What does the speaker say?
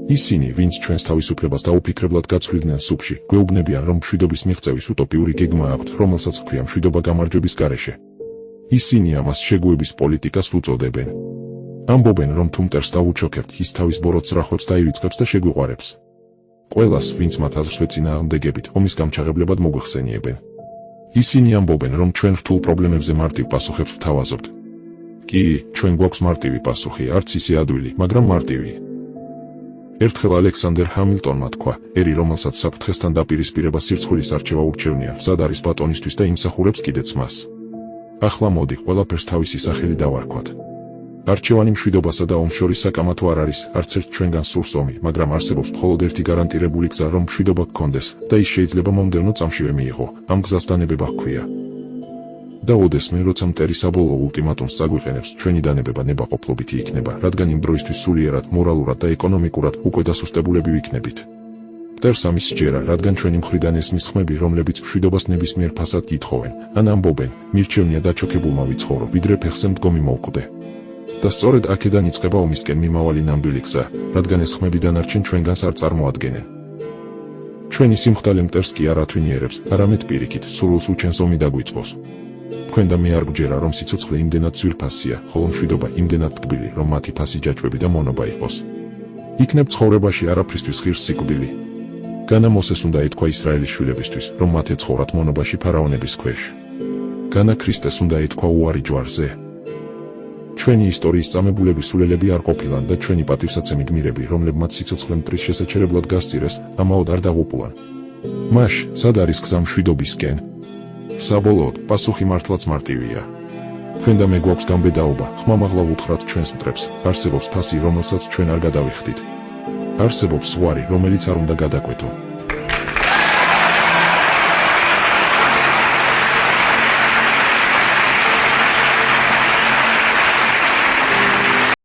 ისინი, ვინც ჩვენს თავისუფლებას დაუფიქრებლად გაცვლიდნენ სუფში, გვეუბნებიან, რომ მშვიდობის მიღწევის utopიური გეგმა აქვთ, რომელსაც ჰქვია მშვიდობა გამარჯვების გარეშე. ისინი ამას შეგუების პოლიტიკას უწოდებენ. ამბობენ, რომ თუ მტერს დავუჩოქებთ, ის თავის ბოროტს რახვებს დაივიწყებს და შეგვიყვარებს. ყველას, ვინც მათ აზრს ვეწინააღმდეგებით, ომის გამჩაღებლებად მოგვეხსენიებენ. ისინი ამბობენ, რომ ჩვენ რთულ პრობლემებზე მარტივ პასუხებს ვთავაზობთ. კი, ჩვენ გვაქვს მარტივი პასუხი, არც ისე ადვილი, მაგრამ მარტივი. ერთხელ ალექსანდერ ჰამილტონმა თქვა, ერი, რომელსაც საფრთხესთან დაპირისპირება სირცხვილის არჩევა ურჩევნია, სად არის ბატონისთვის და იმსახურებს კიდეც მას. ახლა მოდი, ყველაფერს თავისი სახელი დავარქვათ. არჩევანი მშვიდობასა და ომს შორის საკამათო არ არის, არც ერთ ჩვენგანს სურს ომი, მაგრამ არსებობს მხოლოდ ერთი გარანტირებული გზა, რომ მშვიდობა გქონდეს, და ის შეიძლება მომდევნო წამშივე მიიღო, ამ გზას დანებება ჰქვია. და ოდესმე, როცა მტერი საბოლოო ულტიმატუმს წაგვიყენებს, ჩვენი დანებება ნებაყოფლობითი იქნება, რადგან იმ დროისთვის სულიერად, მორალურად და ეკონომიკურად უკვე დასუსტებულები ვიქნებით. მტერს ამის სჯერა, რადგან ჩვენი მხრიდან ესმის ხმები, რომლებიც მშვიდობას ნებისმიერ ფასად ითხოვენ, ან ამბობენ, მირჩევნია დაჩოქებულმა ვიცხოვრო, ვიდრე ფეხზე მდგომი მოვკვდე. და სწორედ აქედან იწყება ომისკენ მიმავალი ნამდვილი გზა, რადგან ეს ხმები დანარჩენ ჩვენგანს არ წარმოადგენენ. ჩვენი სიმხდალე მტერს კი არ ათვინიერებს, არამედ პირიქით, სურვილს უჩენს ომი დაგვიწყოს. თქვენ და მე არ გვჯერა, რომ სიცოცხლე იმდენად ძვირფასია, ხოლო მშვიდობა იმდენად ტკბილი, რომ მათი ფასი ჯაჭვები და მონობა იყოს. იქნებ ცხოვრებაში არაფრისთვის ღირს სიკვდილი. განა მოსეს უნდა ეთქვა ისრაელის შვილებისთვის, რომ მათ ეცხოვრათ მონობაში ფარაონების ქვეშ. განა ქრისტეს უნდა ეთქვა უარი ჯვარზე. ჩვენი ისტორიის წამებულები სულელები არ ყოფილან და ჩვენი პატივსაცემი გმირები, რომლებმაც სიცოცხლე მტრის შესაჩერებლად გასწირეს, ამაოდ არ დაღუპულან. მაშ, სად არის გზა მშვიდობისკენ? საბოლოოდ, პასუხი მართლაც მარტივია. თქვენ და მე გვაქვს გამბედაობა, ხმამაღლა ვუთხრათ ჩვენს მტრებს, არსებობს ფასი, რომელსაც ჩვენ არ გადავიხდით. არსებობს ზღვარი, რომელიც არ უნდა გადაკვეთო.